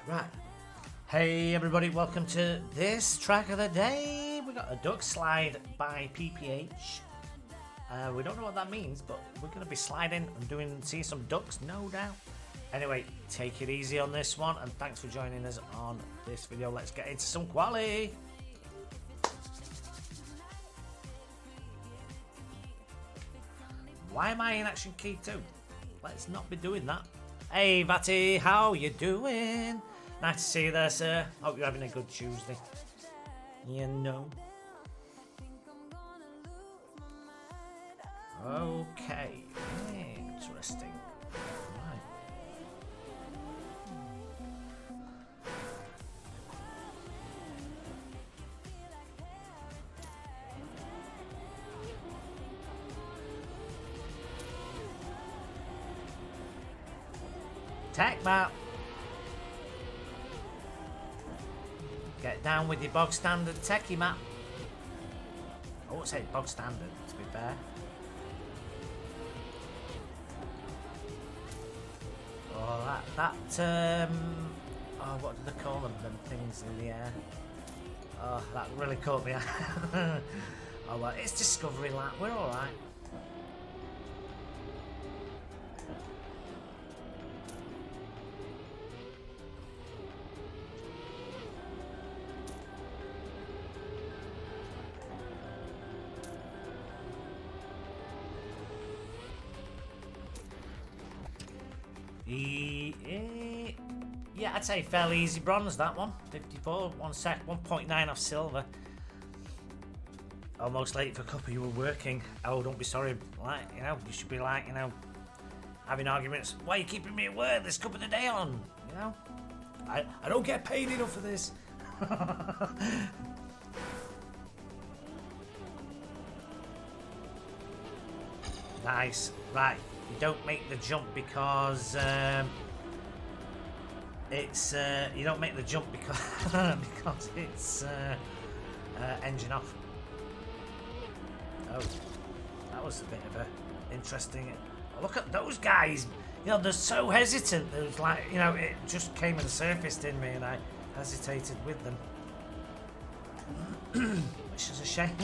Right. Hey everybody, welcome to this track of the day. We got a Duckslide by Xpphx. We don't know what that means, but we're going to be sliding and see some ducks, no doubt. Anyway, take it easy on this one, and thanks for joining us on this video. Let's get into some quality. Why am I in action key 2? Let's not be doing that. Hey Vatty, how you doing? Nice to see you there, sir. Hope you're having a good Tuesday. You know. Okay. Interesting. Right. Tech map. Get down with your bog standard techie map. I won't say bog standard, to be fair. Oh, oh, what do they call them? Them things in the air. Oh, that really caught me out. Oh, well, it's Discovery Lap. We're alright. Yeah, I'd say fairly easy bronze, that one. 54, 1 sec, 1.9 off silver. Almost late for Cuppa, you were working. Oh, don't be sorry. Like, you know, you should be like, you know, having arguments. Why are you keeping me at work? There's Cup of the day on, you know? I don't get paid enough for this. Nice. Right. You don't make the jump because you don't make the jump because because it's engine off. Oh, that was a bit of a interesting. Look at those guys. You know, they're so hesitant. It was like, you know, it just came and surfaced in me, and I hesitated with them, which is a shame.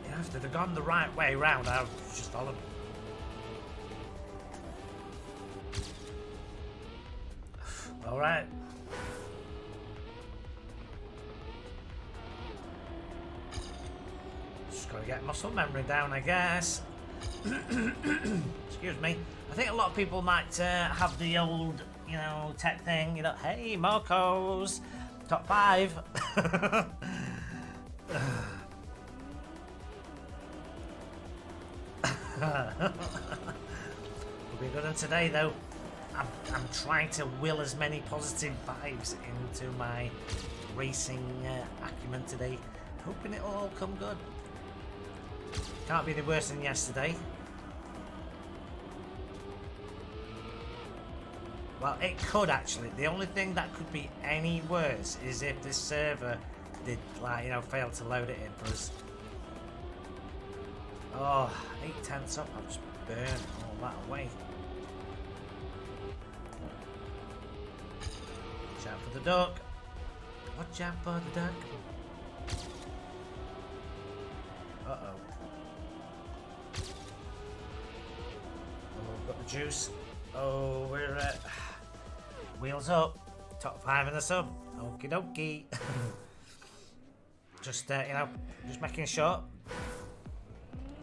You know, if they'd have gone the right way round, I would just followed. All right. Just gotta get muscle memory down, I guess. Excuse me. I think a lot of people might have the old, you know, tech thing. You know, hey, Mocos, top 5. We'll be good on today, though. I'm trying to will as many positive vibes into my racing acumen today, hoping it'll all come good. Can't be any worse than yesterday. Well, it could actually. The only thing that could be any worse is if this server did, like, you know, fail to load it in for us. Oh, 8/10 up. I've just burned all that away. Watch out for the duck. Watch out for the duck. Uh-oh. Oh, we've got the juice. Oh, we're wheels up. Top 5 in the sub. Okie dokie. Just, you know, just making sure.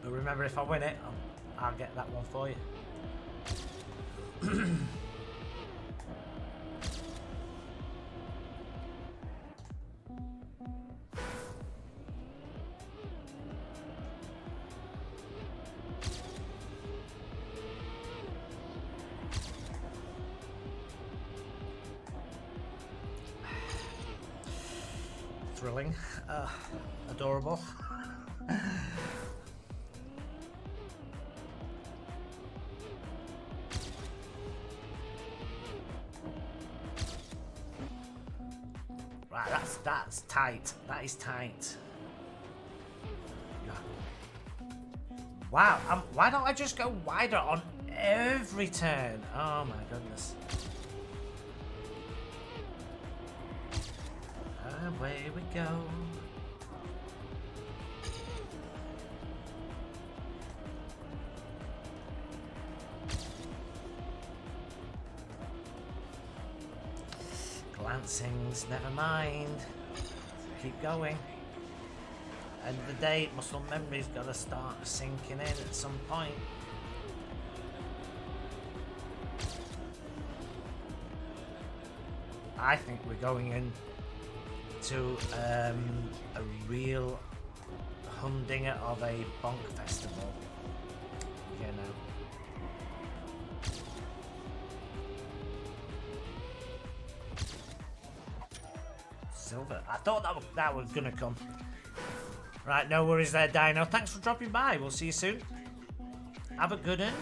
But remember, if I win it, I'll get that one for you. Thrilling. Adorable. Right, that's tight. That is tight. Wow, why don't I just go wider on every turn? Oh my goodness. away we go. Glancings, never mind. Keep going. End of the day, muscle memory's got to start sinking in at some point. I think we're going in to a real humdinger of a bonk festival. You know. Silver. I thought that was gonna come. Right, no worries there, Dino. Thanks for dropping by. We'll see you soon. Have a good one.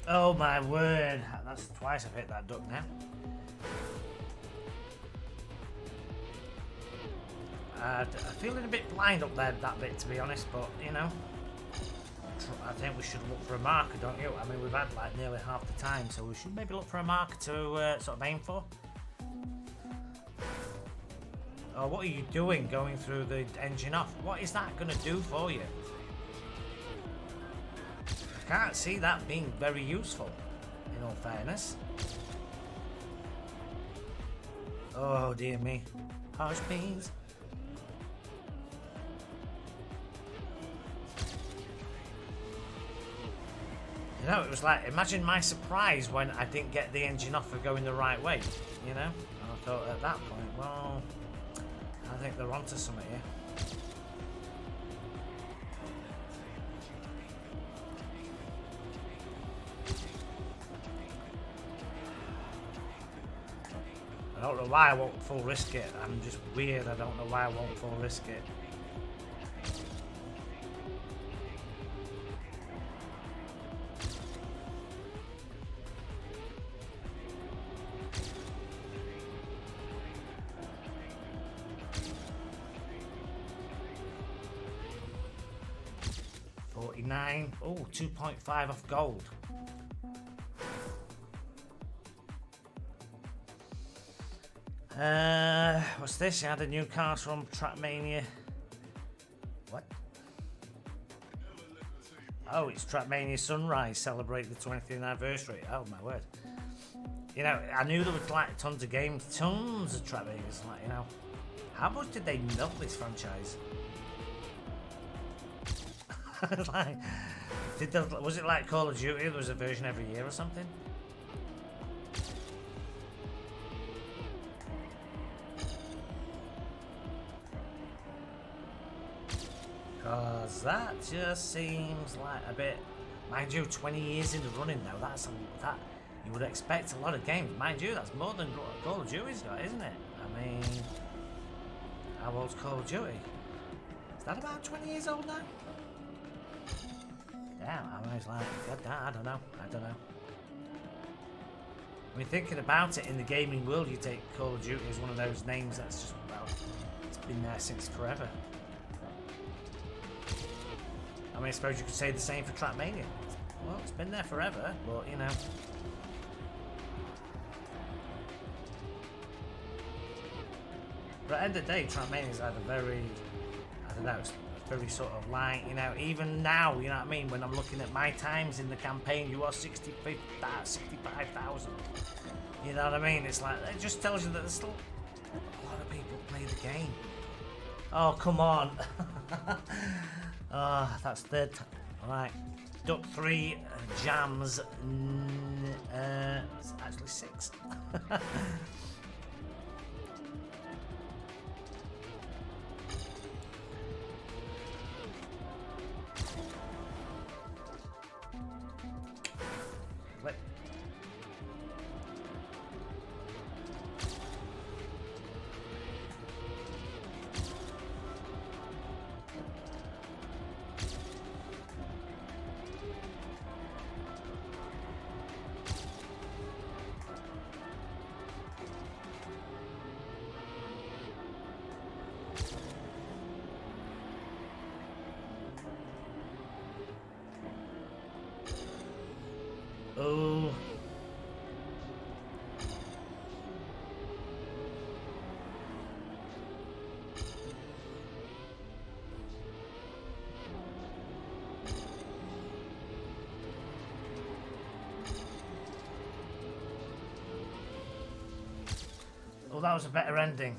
Oh my word, that's twice I've hit that duck now. I'm feeling a bit blind up there, that bit, to be honest, but you know, I think we should look for a marker, don't you? I mean, we've had like nearly half the time, so we should maybe look for a marker to sort of aim for. Oh, what are you doing going through the engine off? What is that going to do for you? I can't see that being very useful, in all fairness. Oh dear me. Harsh beans. You know, it was like, imagine my surprise when I didn't get the engine off for going the right way, you know? And I thought at that point, well, I think they're onto something here. I don't know why I won't full risk it. I'm just weird. I don't know why I won't full risk it. Oh, 2.5 off gold. What's this? You had a new car from Trackmania. What? Oh, it's Trackmania Sunrise, celebrate the 20th anniversary. Oh my word. You know, I knew there was like tons of games, tons of Trackmanias. Like, you know, how much did they milk this franchise? Like, was it like Call of Duty? There was a version every year or something? Cause that just seems like a bit. Mind you, 20 years in the running now. That you would expect a lot of games. Mind you, that's more than Call of Duty's got, isn't it? I mean, how old's Call of Duty? Is that about 20 years old now? Yeah, I was like, God, I don't know. I mean, thinking about it in the gaming world, you take Call of Duty as one of those names that's just, well, it's been there since forever. I mean, I suppose you could say the same for Trackmania. Well, it's been there forever, but you know. But at the end of the day, Trackmania's had a very, I don't know, it's very sort of like, you know, even now, you know what I mean, when I'm looking at my times in the campaign, you are 65,000. You know what I mean? It's like, it just tells you that there's still a lot of people play the game. Oh, come on. Oh, that's third. Right. Duck 3 jams. It's actually 6. Flip. Oh. Oh, that was a better ending.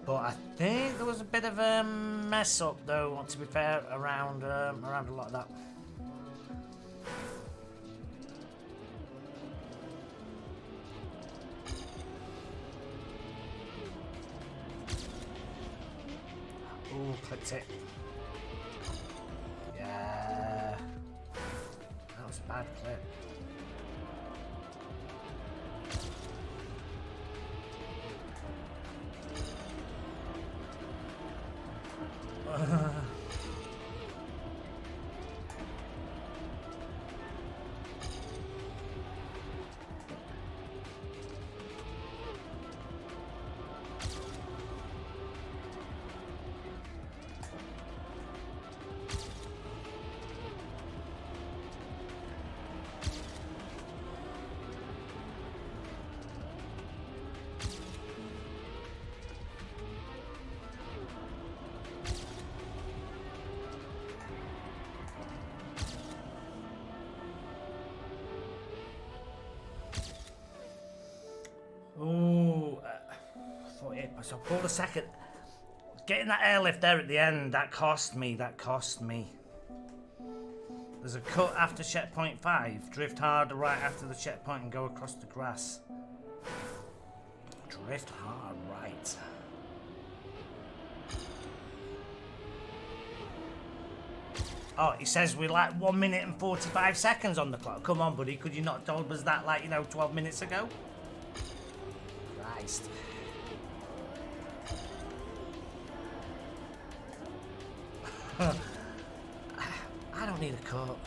But I think there was a bit of a mess up, though, to be fair, around a lot of that. Ooh, clipped it. Yeah. That was a bad clip. Ooh, 48. So I pulled a second. Getting that airlift there at the end, that cost me. There's a cut after checkpoint 5. Drift hard right after the checkpoint and go across the grass. Drift hard right. Oh, he says we're like 1 minute and 45 seconds on the clock. Come on, buddy. Could you not told us that, like, 12 minutes ago? Christ. I don't need a cut.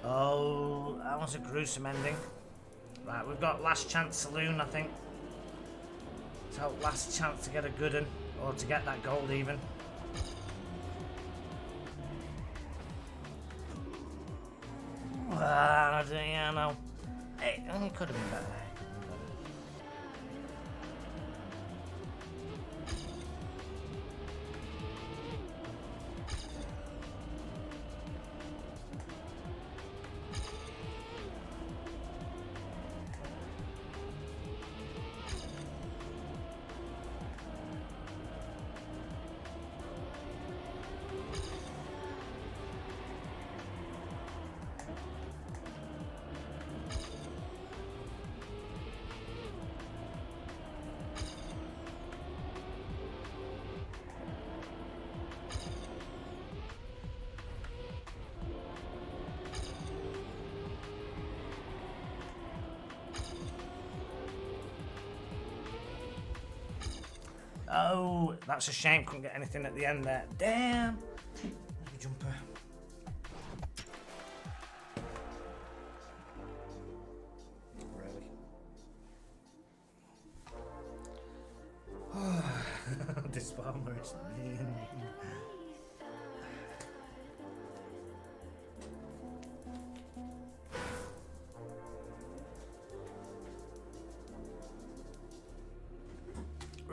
Oh, that was a gruesome ending. Right, we've got last chance saloon, I think. So last chance to get a good one, or to get that gold even. Yeah, no. Hey, it could have been better. Oh, that's a shame. Couldn't get anything at the end there. Damn. Jumper. Really? This farmer is mean.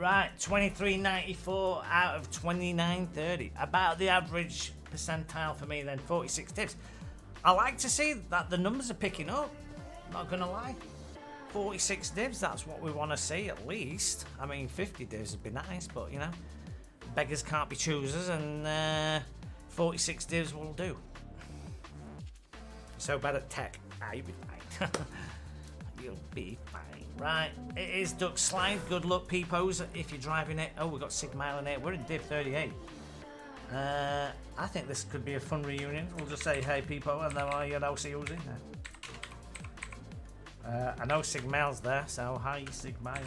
Right, 23.94 out of 29.30. About the average percentile for me then, 46 divs. I like to see that the numbers are picking up, not gonna lie. 46 divs, that's what we want to see at least. I mean, 50 divs would be nice, but you know, beggars can't be choosers, and 46 divs will do. So bad at tech. You'll be fine. You'll be fine. Right, it is Duckslide. Good luck, peepos, if you're driving it. Oh, we've got Sigmile in it. We're in div 38. I think this could be a fun reunion. We'll just say, hey, peepo, and then you know, see who's in there. I know Sigmile's there, so hi, Sigmile.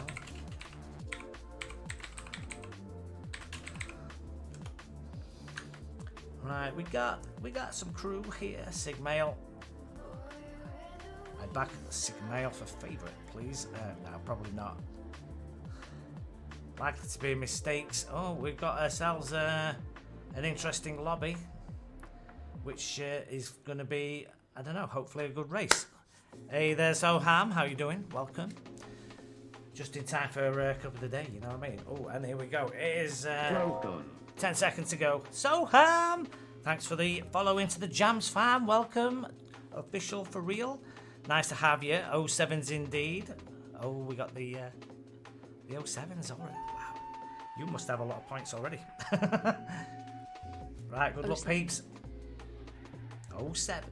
Right, we got some crew here. Sigmile. I back Sigmile for favourite, please. No, probably not. Likely to be mistakes. Oh, we've got ourselves an interesting lobby, which is going to be, I don't know, hopefully a good race. Hey there, Soham, how you doing? Welcome. Just in time for a cup of the day, you know what I mean? Oh, and here we go. It is 10 seconds to go. Soham, thanks for the follow into the Jams fam. Welcome, official for real. Nice to have you. 07s indeed. Oh, we got the 07s already. Wow, you must have a lot of points already. Right, good luck, peeps. 07.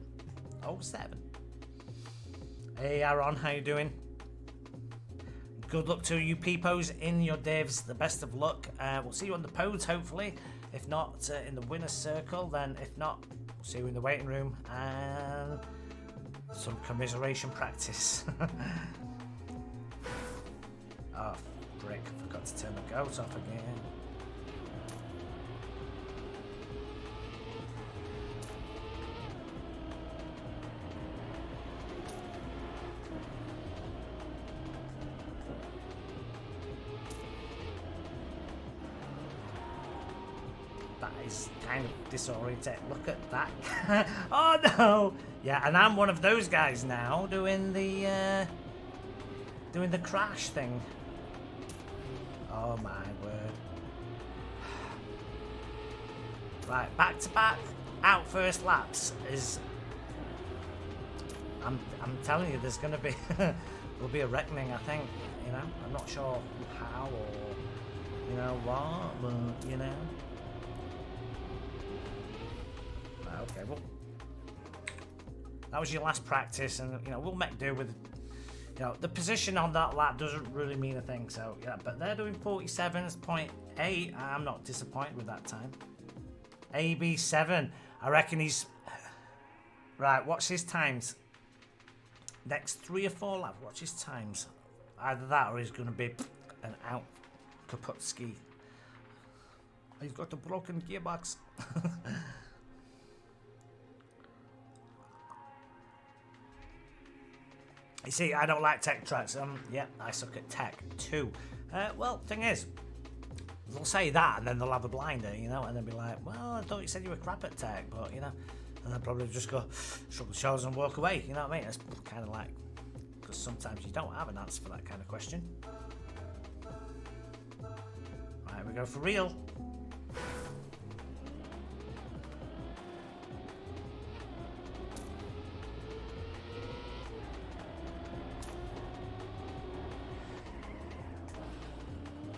Hey, Aaron, how you doing? Good luck to you peepos in your divs. The best of luck. We'll see you on the pods, hopefully. If not, in the winner's circle. Then, if not, we'll see you in the waiting room. And some commiseration practice. Oh, frick. Forgot to turn the goat off again. That is kind of disorienting. Look at that. Oh no! Yeah, and I'm one of those guys now doing the crash thing. Oh my word. Right, back to back out first laps is, I'm telling you, there's gonna be will be a reckoning, I think, you know. I'm not sure how or you know what, but you know. Okay, well, that was your last practice, and you know we'll make do with, you know, the position on that lap doesn't really mean a thing. So yeah, but they're doing 47.8. I'm not disappointed with that time. AB7, I reckon he's right. Watch his times. Next 3 or 4 laps, watch his times. Either that or he's going to be an out Kaputski. He's got a broken gearbox. You see, I don't like tech tracks. Yeah, I suck at tech too. Well, thing is, they'll say that and then they'll have a blinder, you know, and they'll be like, well, I thought you said you were crap at tech, but, you know, and they'll probably just go, shrug the shoulders and walk away, you know what I mean? It's kind of like, because sometimes you don't have an answer for that kind of question. Right, we go for real.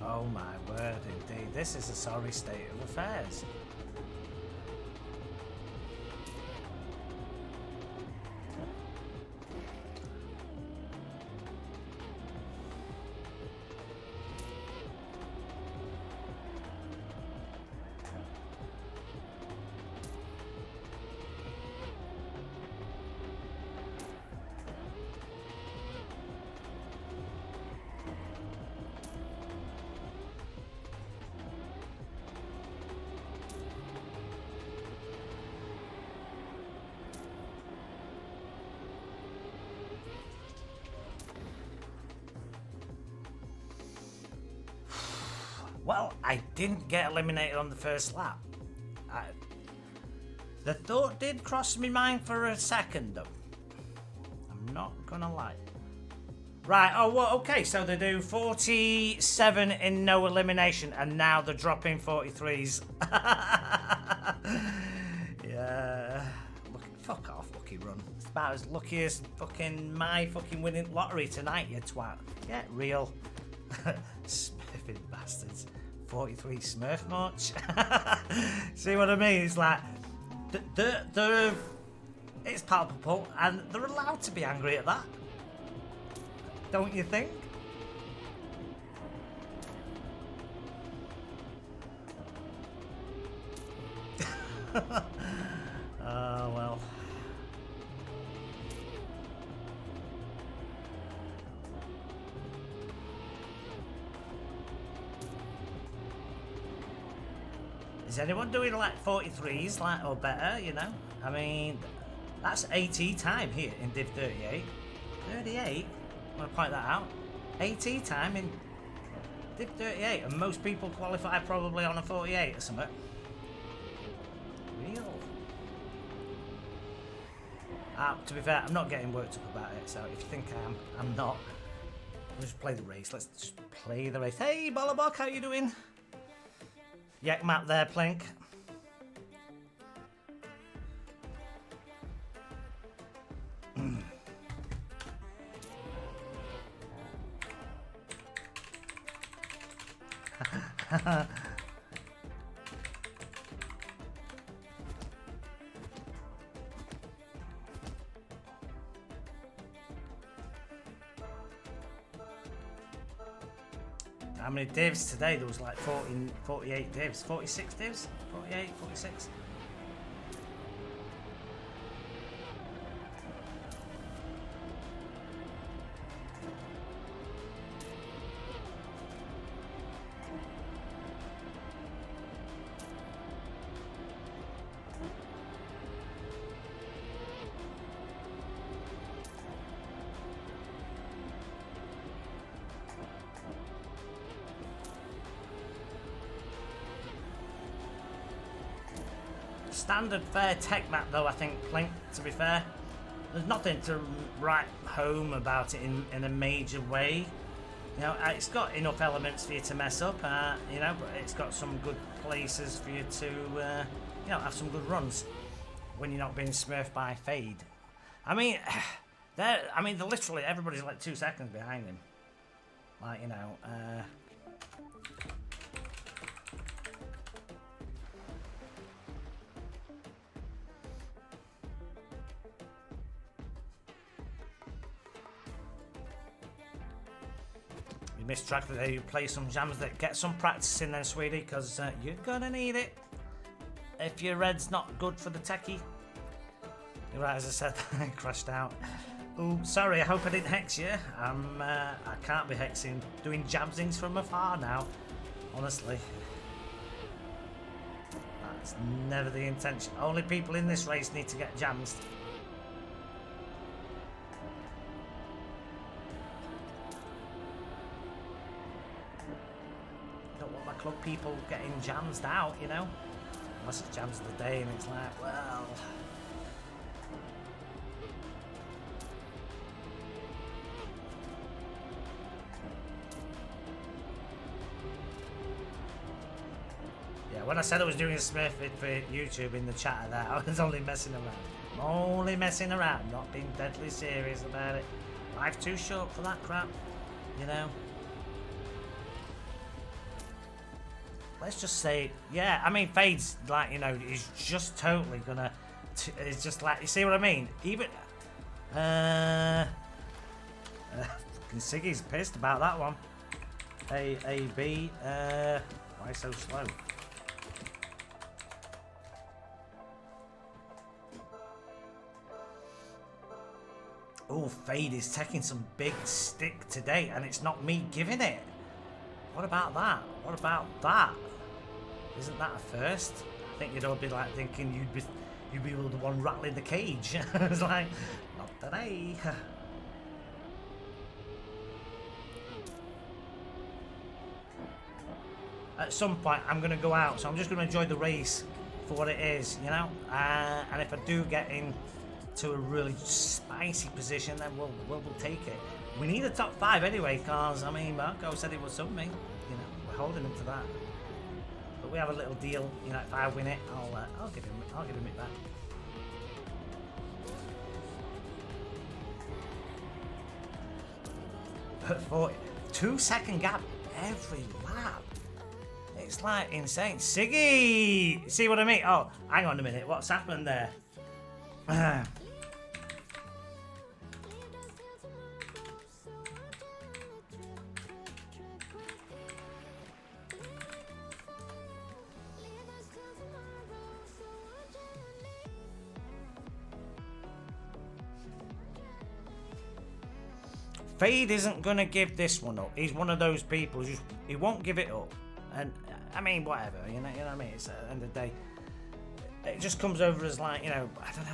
Oh my word, indeed. This is a sorry state of affairs. Well, I didn't get eliminated on the first lap. The thought did cross my mind for a second, though. I'm not gonna lie. Right, oh, well, okay, so they do 47 in no elimination, and now they're dropping 43s. Yeah. Look, fuck off, Lucky Run. It's about as lucky as fucking my fucking winning lottery tonight, you twat. Yeah, real. Smurfing bastards. 43 Smurf much. See what I mean? It's like, they're, it's palpable, and they're allowed to be angry at that. Don't you think? Oh, well. Is anyone doing like 43s like or better, you know? I mean, that's AT time here in Div 38. 38? I want to point that out. AT time in Div 38, and most people qualify probably on a 48 or something. Real. To be fair, I'm not getting worked up about it, so if you think I am, I'm not. We'll just play the race. Let's just play the race. Hey, Bollabok, how you doing? Yak map there, Plink. How many divs today? There was like 48 divs. 46 divs? 48, 46? Standard fair tech map though, I think, Plink, to be fair. There's nothing to write home about it in a major way. You know, it's got enough elements for you to mess up, you know, but it's got some good places for you to, you know, have some good runs when you're not being smurfed by Fade. I mean, they're literally, everybody's like 2 seconds behind him. Like, you know, missed track of the day. You play some jams that get some practice in then, sweetie, because you're gonna need it if your red's not good for the techie. You're right, as I said, I crashed out. Oh, sorry, I hope I didn't hex you. I can't be hexing, doing jamsings from afar now, honestly. That's never the intention. Only people in this race need to get jams. Club people getting jammed out, you know, unless it's jams of the day, and it's like, well, yeah. When I said I was doing a Smurf vid for YouTube in the chat of that, I was only messing around. I'm only messing around, not being deadly serious about it. Life's too short for that crap, you know. Let's just say, yeah, I mean, Fade's like, you know, he's just totally gonna, it's just like, you see what I mean? Even, fucking Siggy's pissed about that one. A, B, why so slow? Oh, Fade is taking some big stick today, and it's not me giving it. What about that? What about that? Isn't that a first? I think you'd all be like thinking you'd be the one rattling the cage. It's like, not today. At some point, I'm going to go out, so I'm just going to enjoy the race for what it is, you know. And if I do get in to a really spicy position, then we'll take it. We need a top 5 anyway, because I mean Marco said it was something. You know, we're holding him to that. But we have a little deal. You know, if I win it, I'll give him it back. For 2-second gap every lap. It's like insane. Siggy! See what I mean? Oh, hang on a minute. What's happened there? Fade isn't gonna give this one up. He's one of those people who he won't give it up. And I mean, whatever, you know what I mean. It's at the end of the day, it just comes over as like, you know, I don't know.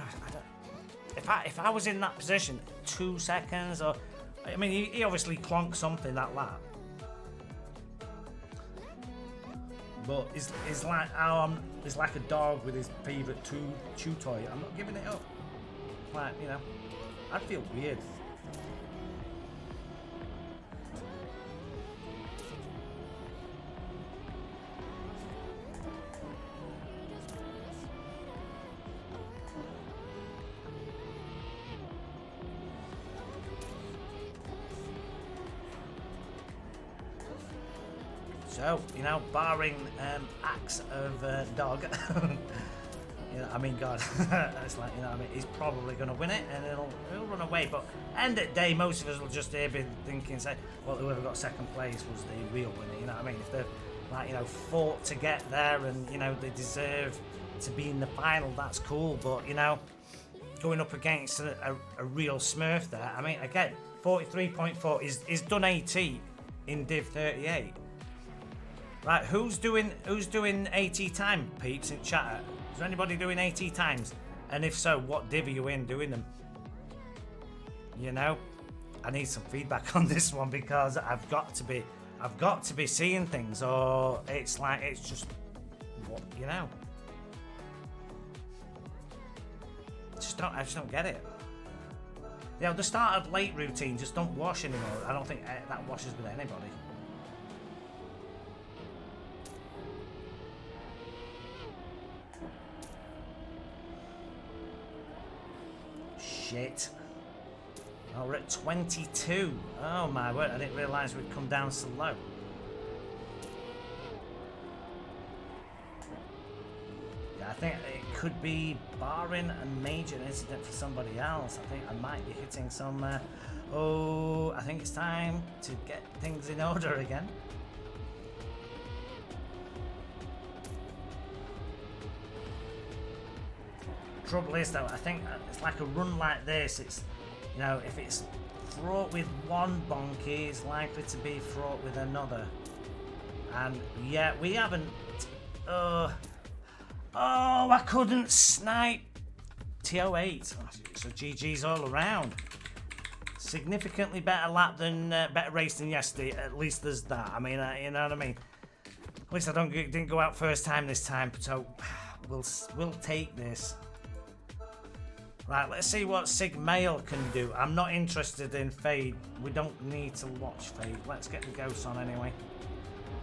If I was in that position, 2 seconds, or I mean, he obviously clonked something that lap. But it's like it's like a dog with his favourite chew toy. I'm not giving it up. Like, you know, I'd feel weird. So, you know, barring acts of dog, you know, I mean, God, it's like, you know, I mean, he's probably going to win it and he'll run away. But end of the day, most of us will just be thinking, say, well, whoever got second place was the real winner. You know what I mean? If they've, like, you know, fought to get there and, you know, they deserve to be in the final, that's cool. But, you know, going up against a real Smurf there, I mean, again, 43.4 is done AT in Div 38. Right, who's doing AT time, peeps, in chat? Is there anybody doing AT times? And if so, what div are you in doing them? You know, I need some feedback on this one because I've got to be seeing things, or it's like it's just what, you know. I just don't get it. You know, the start of late routine just don't wash anymore. I don't think that washes with anybody. Shit. Oh, we're at 22. Oh my word, I didn't realise we'd come down so low. Yeah, I think it could be barring a major incident for somebody else. I think I might be hitting some... oh, I think it's time to get things in order again. Trouble is though, I think it's like a run like this, it's, you know, if it's fraught with one bonky, it's likely to be fraught with another. And yeah, we haven't, oh, I couldn't snipe TO8, so GG's all around. Significantly better lap than, better race than yesterday, at least there's that. I mean, you know what I mean? At least I didn't go out first time this time, so we'll take this. Right, let's see what Sigmail can do. I'm not interested in Fade. We don't need to watch Fade. Let's get the ghosts on anyway.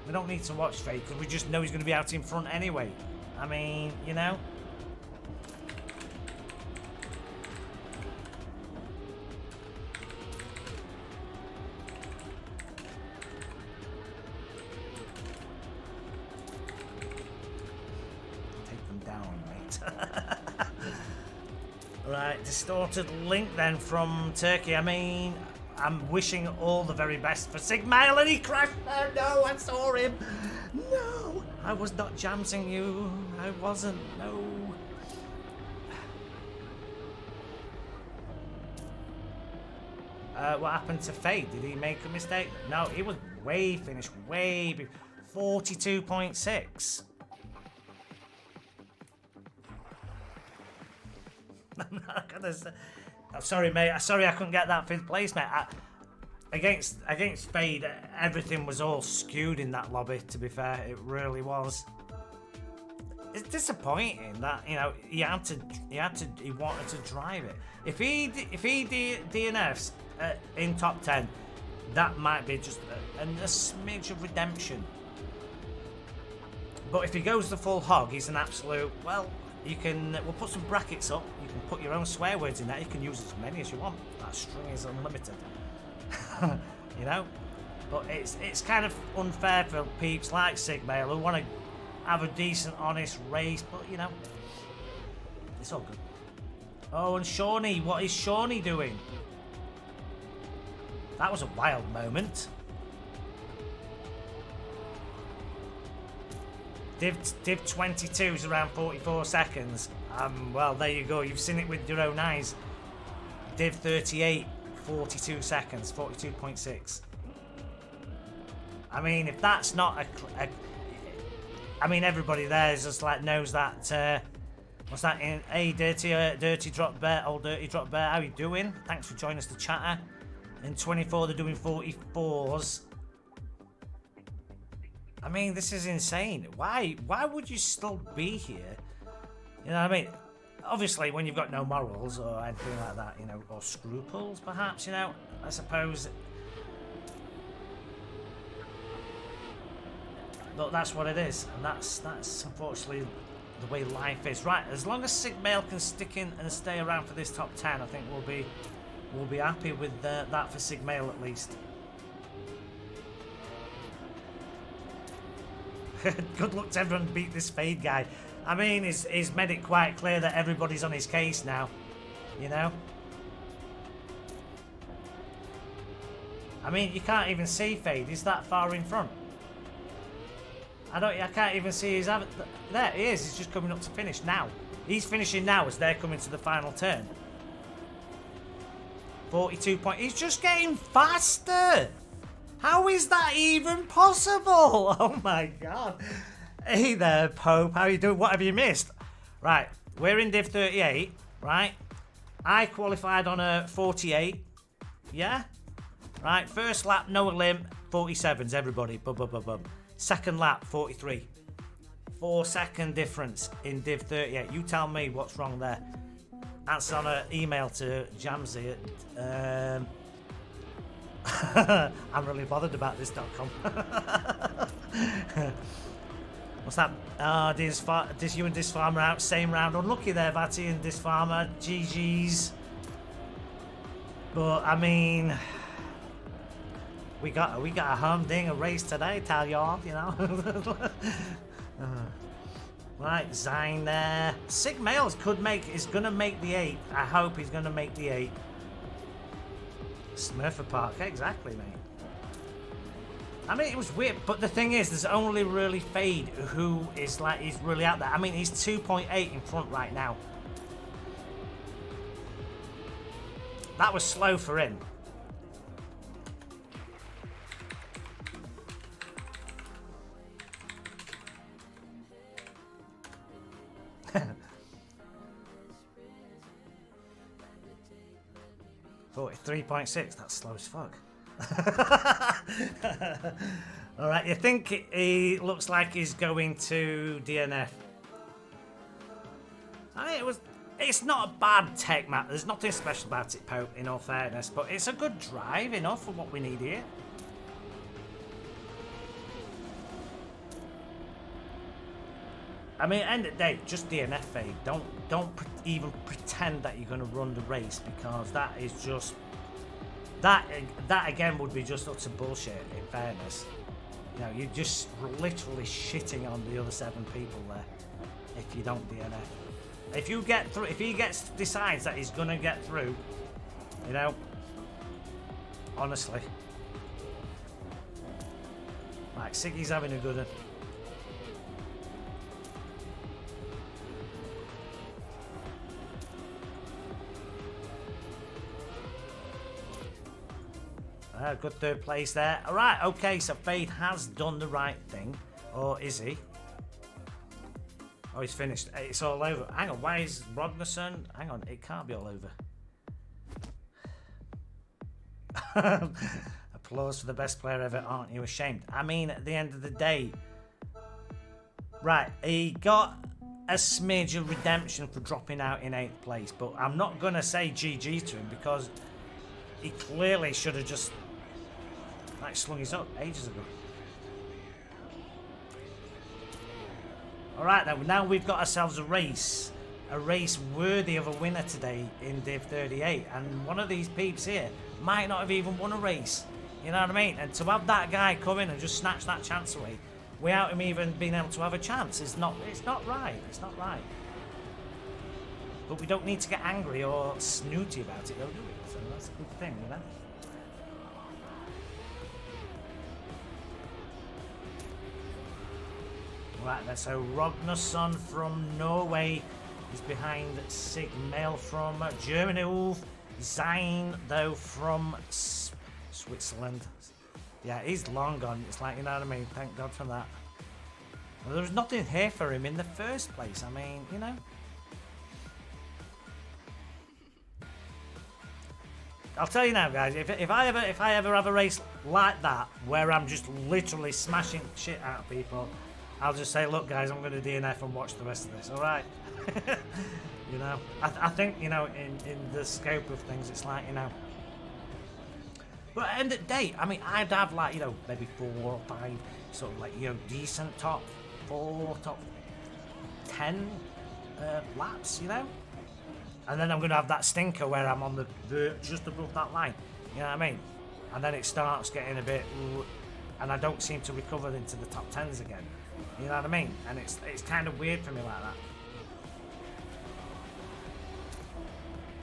We don't need to watch Fade because we just know he's going to be out in front anyway. I mean, you know. Take them down, mate. Right, distorted link then from Turkey. I mean, I'm wishing all the very best for Sigmail and he crashed there. No, I saw him. No, I was not jamsing you. I wasn't, no. What happened to Fade? Did he make a mistake? No, he was way finished, way before. 42.6. I'm not gonna say. I'm sorry, mate. Sorry, I couldn't get that 5th place, mate. Against Fade, everything was all skewed in that lobby. To be fair, it really was. it's disappointing that, you know, he wanted to drive it. If he DNFs in top 10, that might be just a smidge of redemption. But if he goes the full hog, he's an absolute, well, we'll put some brackets up. You can put your own swear words in there. You can use as many as you want. That string is unlimited. You know? But it's kind of unfair for peeps like Sigmail who want to have a decent, honest race. But, you know, it's all good. Oh, and Shawnee. What is Shawnee doing? That was a wild moment. Div 22 is around 44 seconds. Well, there you go. You've seen it with your own eyes. Div 38, 42 seconds, 42.6. I mean, if that's not I mean, everybody there is just like knows that. What's that? Hey, dirty drop bear, old dirty drop bear. How you doing? Thanks for joining us to chatter. In 24, they're doing 44s. I mean, this is insane. Why would you still be here? You know what I mean? Obviously, when you've got no morals or anything like that, you know, or scruples, perhaps, you know, I suppose. But that's what it is, and that's unfortunately the way life is. Right, as long as Sigmail can stick in and stay around for this top 10, I think we'll be happy with that for Sigmail at least. Good luck to everyone beat this Fade guy. I mean, he's made it quite clear that everybody's on his case now, you know? I mean, you can't even see Fade. He's that far in front. I can't even see his... There he is. He's just coming up to finish now. He's finishing now as they're coming to the final turn. 42 points. He's just getting faster. How is that even possible? Oh my god. Hey there, Pope. How you doing? What have you missed? Right, we're in Div 38, right? I qualified on a 48. Yeah? Right, first lap, Noah Lim, 47s, everybody. Bum, bum, bum, bum. Second lap, 43. 4-second difference in Div 38. You tell me what's wrong there. Answer on an email to Jamsy at... I'm really bothered about this.com. What's that? Dis you and Dis Farmer out, same round. Unlucky there, Vatty and Dis Farmer. GG's. But I mean, we got a humdinger race today, tell y'all, you know. Right, Zine there. Sigmails is gonna make the 8. I hope he's gonna make the 8. Smurfer Park, exactly, mate. I mean, it was weird, but the thing is, there's only really Fade who is like, he's really out there. I mean, he's 2.8 in front right now. That was slow for him. $43.6, that's slow as fuck. Alright, you think he looks like he's going to DNF? I mean, it's not a bad tech map, there's nothing special about it, Pope, in all fairness, but it's a good drive enough for what we need here. I mean, end of the day, just DNF Fade. Don't even pretend that you're going to run the race, because that is just that again would be just utter bullshit. In fairness, you know, you're just literally shitting on the other 7 people there if you don't DNF. If you get through, if he decides that he's going to get through, you know, honestly, like Siggy's having a good one. Good third place there. All right, okay, so Fade has done the right thing. Or is he? Oh, he's finished. It's all over. Hang on, why is Rognerson? Hang on, it can't be all over. Applause for the best player ever. Aren't you ashamed? I mean, at the end of the day. Right, he got a smidge of redemption for dropping out in 8th place, but I'm not going to say GG to him because he clearly should have just like slung his up ages ago. Alright then, now we've got ourselves a race worthy of a winner today in Div 38, and one of these peeps here might not have even won a race, you know what I mean? And to have that guy come in and just snatch that chance away without him even being able to have a chance it's not right. But we don't need to get angry or snooty about it, though, do we? So that's a good thing, you know? Right then, so Rognarsson from Norway is behind Sigmail from Germany. Oof. Zine, though, from Switzerland. Yeah, he's long gone. It's like, you know what I mean? Thank God for that. Well, there was nothing here for him in the first place. I mean, you know. I'll tell you now, guys. If I ever have a race like that where I'm just literally smashing shit out of people, I'll just say, look, guys, I'm going to DNF and watch the rest of this. All right. You know, I think, you know, in the scope of things, it's like, you know. But at the end of the day, I mean, I'd have like, you know, maybe 4 or 5 sort of like, you know, decent top 4, top 10 laps, you know. And then I'm going to have that stinker where I'm on the just above that line, you know what I mean? And then it starts getting a bit, and I don't seem to recover into the top 10s again, you know what I mean? And it's kind of weird for me like that.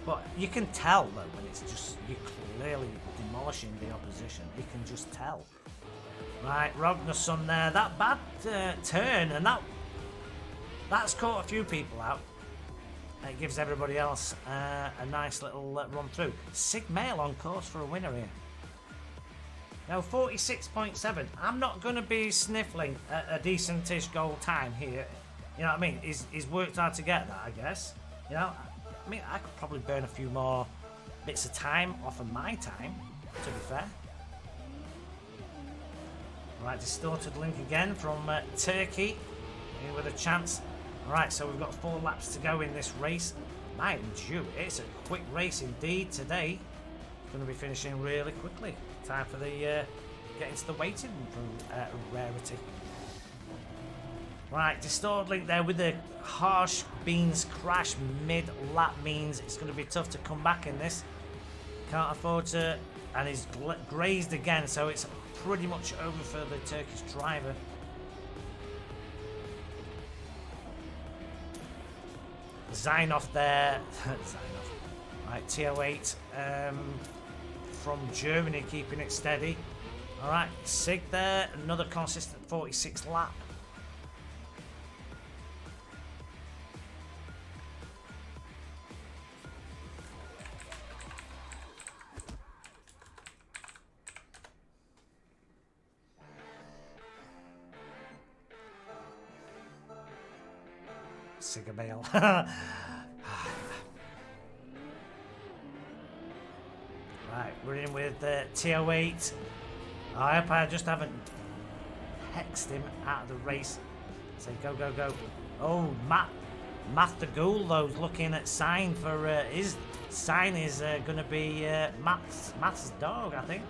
But you can tell though when it's just you're clearly demolishing the opposition. You can just tell. Right, Rognarsson there. That bad turn, and that's caught a few people out. It gives everybody else a nice little run through. Sigmail on course for a winner here. Now 46.7. I'm not going to be sniffling a decentish goal time here. You know what I mean? He's worked hard to get that, I guess. You know. I mean, I could probably burn a few more bits of time off of my time, to be fair. Right, distorted link again from Turkey, here with a chance. Alright, so we've got 4 laps to go in this race. Mind you, it's a quick race indeed today. Going to be finishing really quickly. Time for the get into the waiting room for rarity. Right, distorted link there with the harsh beans crash mid-lap means it's going to be tough to come back in this. Can't afford to, and he's grazed again, so it's pretty much over for the Turkish driver. Zainov there. Zainov. Right, TO8 from Germany keeping it steady. Alright, Sig there, another consistent 46 lap. Sigmail. Right, we're in with TO8. I hope I just haven't hexed him out of the race. Say go, go, go. Oh, Matt the Ghoul, though, is looking at Sign for his Sign is going to be Matt's dog, I think.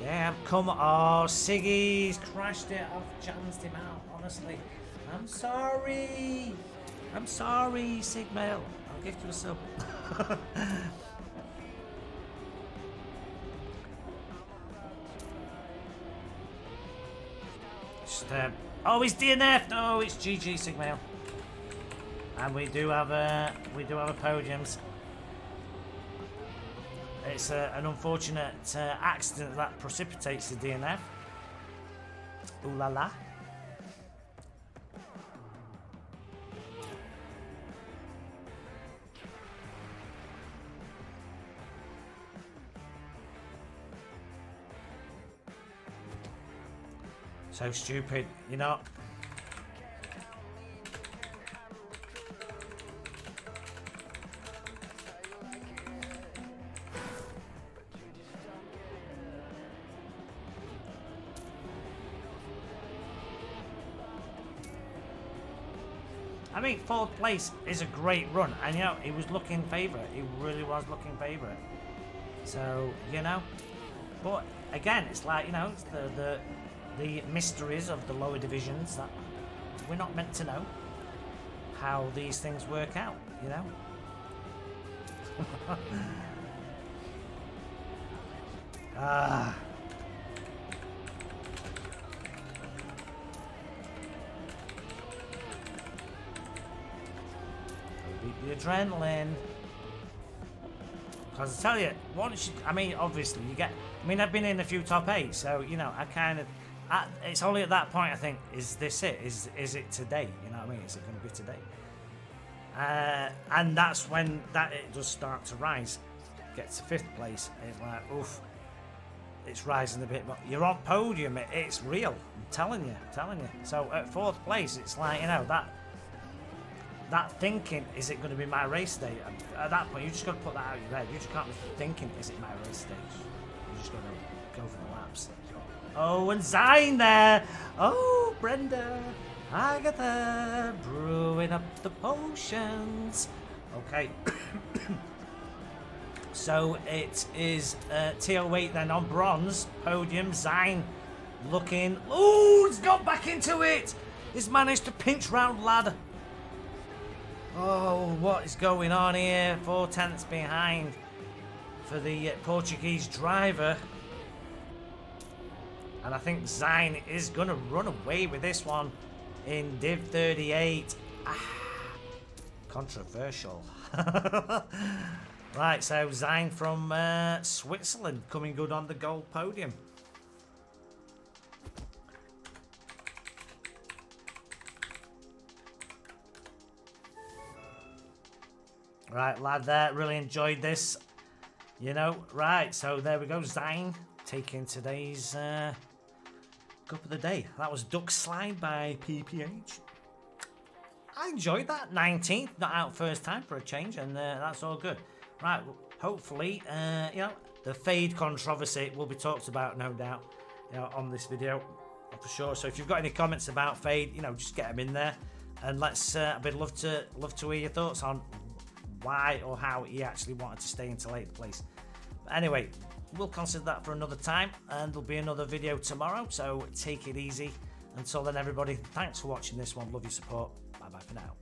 Damn, come on. Oh, Siggy's crashed it. I've chanced him out, honestly. I'm sorry. I'm sorry, Sigmail. I'll give you a sub. Just, oh, he's DNF. No, it's GG, Sigmail. And we do have podiums. It's an unfortunate accident that precipitates the DNF. Ooh la la. So stupid, you know. I mean, 4th place is a great run, and you know, he was looking favourite. He really was looking favourite. So, you know, but again, it's like, you know, it's the mysteries of the lower divisions that we're not meant to know how these things work out, you know. Ah. Beat the adrenaline. Because I tell you, once you, I mean, obviously you get, I mean, I've been in a few top 8, so, you know, I kind of, it's only at that point I think, is this it? Is it today? You know what I mean? Is it going to be today? And that's when it does start to rise. Get to 5th place, it's like, oof, it's rising a bit, but you're on podium, it's real, I'm telling you. So at 4th place, it's like, you know, that thinking, is it going to be my race day? At that point, you just got to put that out of your head. You just can't be thinking, is it my race day? You just got to go for the laps. Oh, and Zine there. Oh, Brenda, Agatha, brewing up the potions. Okay. So it is T08 then on bronze. Podium, Zine looking. Oh, he's got back into it. He's managed to pinch round lad. Oh, what is going on here? 4/10 behind for the Portuguese driver. And I think Zine is going to run away with this one in Div 38. Controversial. Right, so Zine from Switzerland coming good on the gold podium. Right, lad there, really enjoyed this. You know, right, so there we go, Zine taking today's Cup of the Day. That was Duckslide by PPH. I enjoyed that, 19th, not out first time for a change, and that's all good. Right, hopefully, you know, the Fade controversy will be talked about, no doubt, you know, on this video, for sure. So if you've got any comments about Fade, you know, just get them in there, and let's, I'd love to hear your thoughts on why or how he actually wanted to stay into 8th place. But anyway, we'll consider that for another time, and there'll be another video tomorrow, so take it easy. Until then, everybody, thanks for watching this one. Love your support. Bye bye for now.